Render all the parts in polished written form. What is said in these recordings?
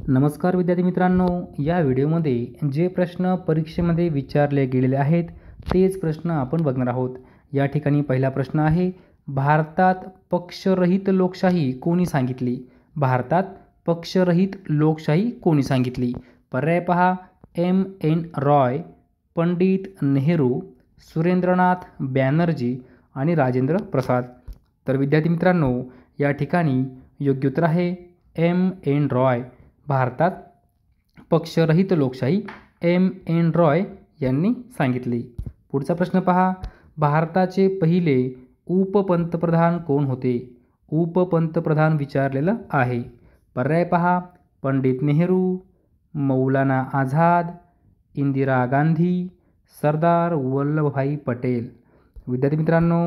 नमस्कार विद्यार्थी मित्रांनो, या व्हिडिओमध्ये जे प्रश्न परीक्षेमध्ये विचारले गेलेले आहेत तेच प्रश्न आपण बघणार आहोत। या ठिकाणी पहिला प्रश्न आहे, भारतात पक्षरहित लोकशाही कोणी सांगितली? भारतात पक्षरहित लोकशाही कोणी सांगितली? पर्याय पहा, M.N. रॉय, पंडित नेहरू, सुरेंद्रनाथ बॅनर्जी आणि राजेंद्र प्रसाद। तर विद्यार्थी मित्रांनो, या ठिकाणी योग्य उत्तर आहे M.N. रॉय। भारतात पक्षरहित लोकशाही M.N. रॉय यांनी सांगितली। पुढचा प्रश्न पहा, भारताचे पहिले उपपंतप्रधान कोण होते? उपपंतप्रधान विचारलेलं आहे। पर्याय पहा, पंडित नेहरू, मौलाना आझाद, इंदिरा गांधी, सरदार वल्लभभाई पटेल। विद्यार्थी मित्रांनो,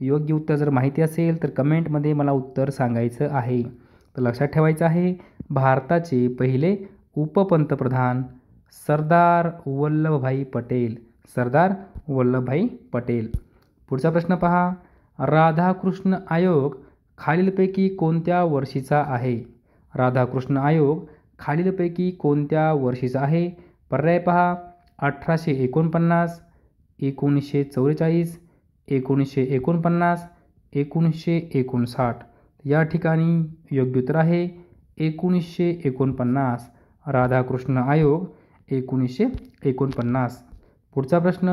योग्य उत्तर जर माहिती असेल तर कमेंटमध्ये मला उत्तर सांगायचं आहे। तर लक्षात ठेवायचं आहे, भारताचे पहिले उपपंतप्रधान सरदार वल्लभभाई पटेल। सरदार वल्लभभाई पटेल। पुढचा प्रश्न पहा, राधाकृष्ण आयोग खालीलपैकी कोणत्या वर्षीचा आहे? राधाकृष्ण आयोग खालीलपैकी कोणत्या वर्षीचा आहे? पर्याय पहा, 1849, 1944, 1949, 1959। या ठिकाणी योग्य उत्तर आहे 1949। राधाकृष्ण आयोग 1949। पुढचा प्रश्न,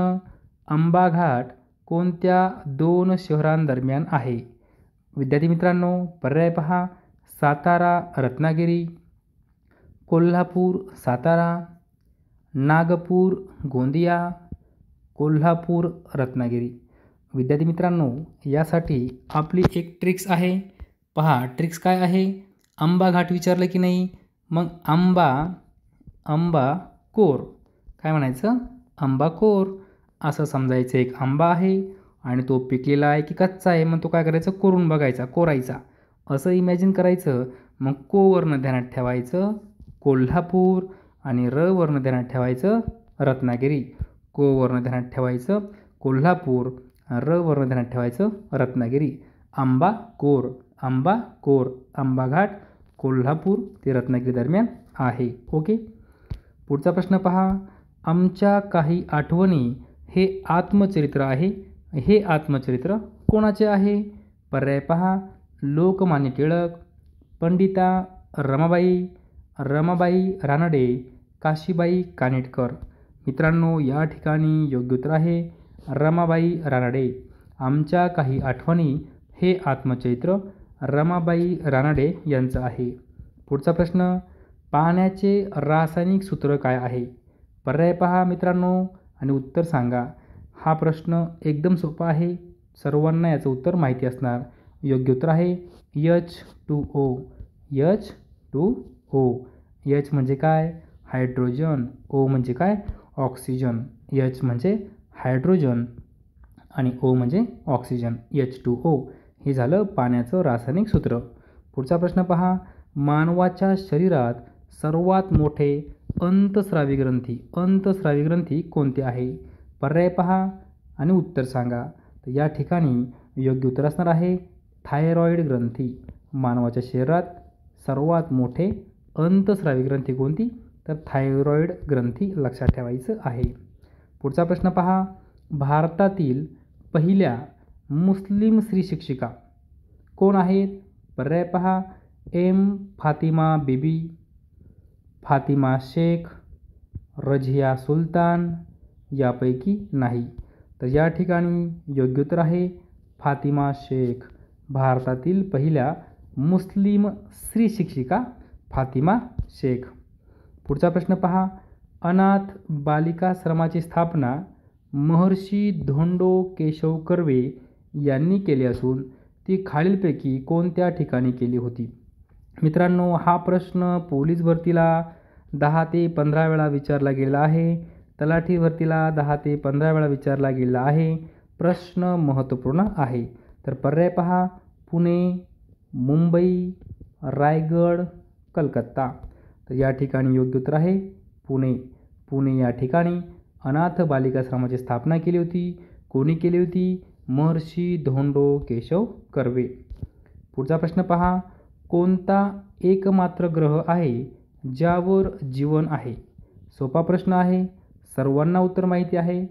आंबा घाट कोणत्या दोन शहरांदरम्यान आहे? विद्यार्थी मित्रांनो, पर्याय पहा, सातारा रत्नागिरी, कोल्हापूर सातारा, नागपूर गोंदिया, कोल्हापूर रत्नागिरी। विद्यार्थी मित्रांनो, यासाठी आपली एक ट्रिक्स आहे। पहा ट्रिक्स काय आहे, आंबा घाट विचारलं की नाही, मग आंबा कोर काय म्हणायचं, आंबा कोर असं समजायचं। एक आंबा आहे आणि तो पिकलेला आहे की कच्चा आहे, मग तो काय करायचं, कोरून बघायचा, कोरायचा असं इमॅजिन करायचं। मग को वर्ण ध्यानात ठेवायचं कोल्हापूर आणि र वर्ण ध्यानात ठेवायचं रत्नागिरी। को वर्ण ध्यानात ठेवायचं कोल्हापूर, र वर्ण ध्यानात ठेवायचं रत्नागिरी। आंबा कोर, आंबा कोर, आंबा घाट कोल्हापूर ते रत्नागिरी दरम्यान आहे। ओके। पुढचा प्रश्न पहा, आमच्या काही आठवणी हे आत्मचरित्र आहे। हे आत्मचरित्र कोणाचे आहे? पर्याय पहा, लोकमान्य टिळक, पंडिता रमाबाई रानडे, काशीबाई कानिटकर। मित्रांनो, या ठिकाणी योग्य उत्तर आहे रमाबाई रानडे। आमच्या काही आठवणी हे आत्मचरित्र रमाबाई रानडे यांचं आहे। पुढचा प्रश्न, पाण्याचे रासायनिक सूत्र काय आहे? पर्याय पहा मित्रांनो आणि उत्तर सांगा। हा प्रश्न एकदम सोपा आहे, सर्वांना याचं उत्तर माहिती असणार। योग्य उत्तर आहे H2O। H2O। H म्हणजे काय, हायड्रोजन, O म्हणजे काय, ऑक्सिजन। H म्हणजे हायड्रोजन आणि O म्हणजे ऑक्सिजन। H2O हे झालं पाण्याचं रासायनिक सूत्र। पुढचा प्रश्न पहा, मानवाच्या शरीरात सर्वात मोठे अंतस्रावी ग्रंथी कोणते आहे? पर्याय पहा आणि उत्तर सांगा। तर या ठिकाणी योग्य उत्तर असणार आहे थायरॉईड ग्रंथी। मानवाच्या शरीरात सर्वात मोठे अंतस्रावी ग्रंथी कोणती? तर थायरॉईड ग्रंथी लक्षात ठेवायचं आहे। पुढचा प्रश्न पहा, भारतातील पहिल्या मुस्लिम स्त्री शिक्षिका कोण आहेत? पर्याय पहा, फातिमा बीबी, फातिमा शेख, रझिया सुलतान, यापैकी नाही। तर या ठिकाणी योग्य उत्तर आहे फातिमा शेख। भारतातील पहिल्या मुस्लिम स्त्री शिक्षिका फातिमा शेख। पुढचा प्रश्न पहा, अनाथ बालिकाश्रमाची स्थापना महर्षी धोंडो केशव कर्वे यांनी केली असून ती खालीलपैकी कोणत्या ठिकाणी केली होती? मित्रांनो, हा प्रश्न पोलीस भरतीला 10 ते 15 वेळा विचारला गेला आहे। तलाठी भरतीला 10 ते 15 वेळा विचारला गेला आहे। प्रश्न महत्त्वपूर्ण आहे। तर पर्याय पहा, पुणे, मुंबई, रायगड, कलकत्ता। तर या ठिकाणी योग्य उत्तर आहे पुणे या ठिकाणी अनाथ बालिकाश्रमाची स्थापना केली होती। कोणी केली होती? महर्षी धोंडो केशव कर्वे। पुढचा प्रश्न पहा, कोणता एकमात्र ग्रह आहे ज्यावर जीवन आहे? सोपा प्रश्न आहे, सर्वांना उत्तर माहिती आहे.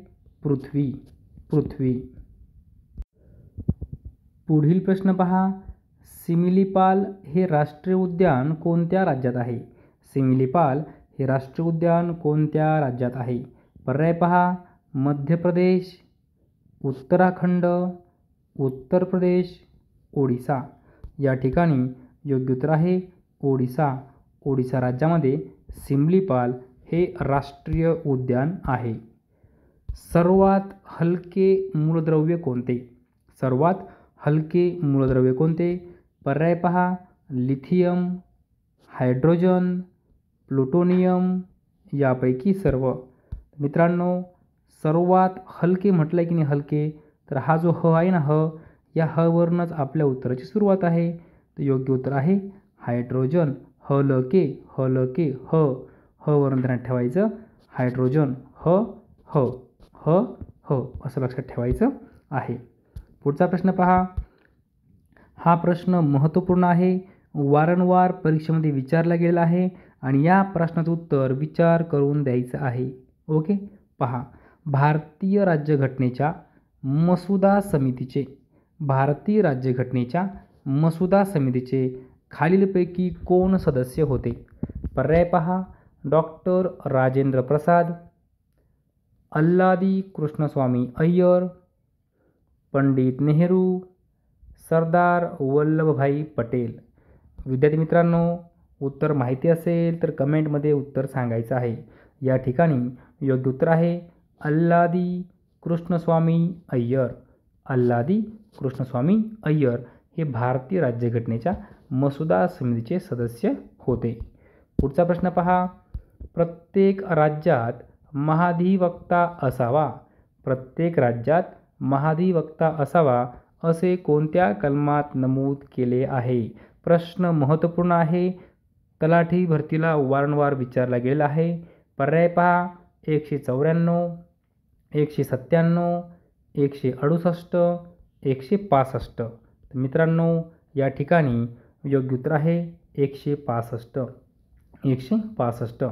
पृथ्वी. पृथ्वी. पुढील प्रश्न पहा. सिमिलीपाल हे राष्ट्रीय उद्यान कोणत्या राज्यात आहे? सिमिलीपाल हे राष्ट्रीय उद्यान कोणत्या राज्यात आहे? पर्याय पहा. मध्य प्रदेश, उत्तराखंड, उत्तर प्रदेश, ओडिसा. या ठिकाणी योग्य उत्तर आहे ओडिसा. ओडिसा राज्यामध्ये सिमलीपाल हे राष्ट्रीय उद्यान आहे. सर्वात हलके मूलद्रव्य कोणते? सर्वात हलके मूलद्रव्य कोणते? पर्याय पहा. लिथियम, हायड्रोजन, प्लुटोनियम, यापैकी सर्व. मित्रांनो, सर्वात हलके म्हटलं की नाही हलके, तर हा जो ह आहे ना, या हवरूनच आपल्या उत्तराची सुरुवात आहे. तर योग्य उत्तर आहे हायड्रोजन. हलके, हलके, ह वरून ध्यानात ठेवायचं. हायड्रोजन. ह ह ह ह असं लक्षात ठेवायचं आहे. पुढचा प्रश्न पहा. हा प्रश्न महत्त्वपूर्ण आहे, वारंवार परीक्षेमध्ये विचारला गेलेला आहे आणि या प्रश्नाचं उत्तर विचार करून द्यायचं आहे. ओके. पहा. भारतीय राज्यघटनेच्या मसुदा समितीचे खालीलपैकी कोण सदस्य होते? पर्याय पहा. डॉक्टर राजेंद्र प्रसाद, अल्लादी कृष्णस्वामी अय्यर, पंडित नेहरू, सरदार वल्लभभाई पटेल. विद्यार्थी मित्रांनो, उत्तर माहिती असेल तर कमेंटमध्ये उत्तर सांगायचं आहे. या ठिकाणी योग्य उत्तर आहे अल्लादी कृष्णस्वामी अय्यर. अल्लादी कृष्णस्वामी अय्यर हे भारतीय राज्यघटनेच्या मसुदा समितीचे सदस्य होते. पुढचा प्रश्न पहा. प्रत्येक राज्यात महाधिवक्ता असावा. प्रत्येक राज्यात महाधिवक्ता असावा असे कोणत्या कलमात नमूद केले आहे? प्रश्न महत्त्वपूर्ण आहे. तलाठी भरतीला वारंवार विचारला गेला आहे. पर्याय पहा. 194, 197, 168, 165. तर मित्रांनो, या ठिकाणी योग्य उत्तर आहे 165. 165.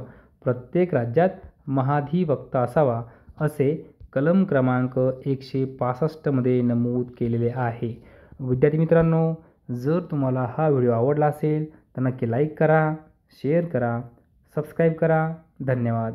प्रत्येक राज्यात महाधिवक्ता असावा असे कलम क्रमांक 165 मध्ये नमूद केलेले आहे. विद्यार्थी मित्रांनो, जर तुम्हाला हा व्हिडिओ आवडला असेल तर नक्की लाईक करा, शेअर करा, सबस्क्राईब करा. धन्यवाद.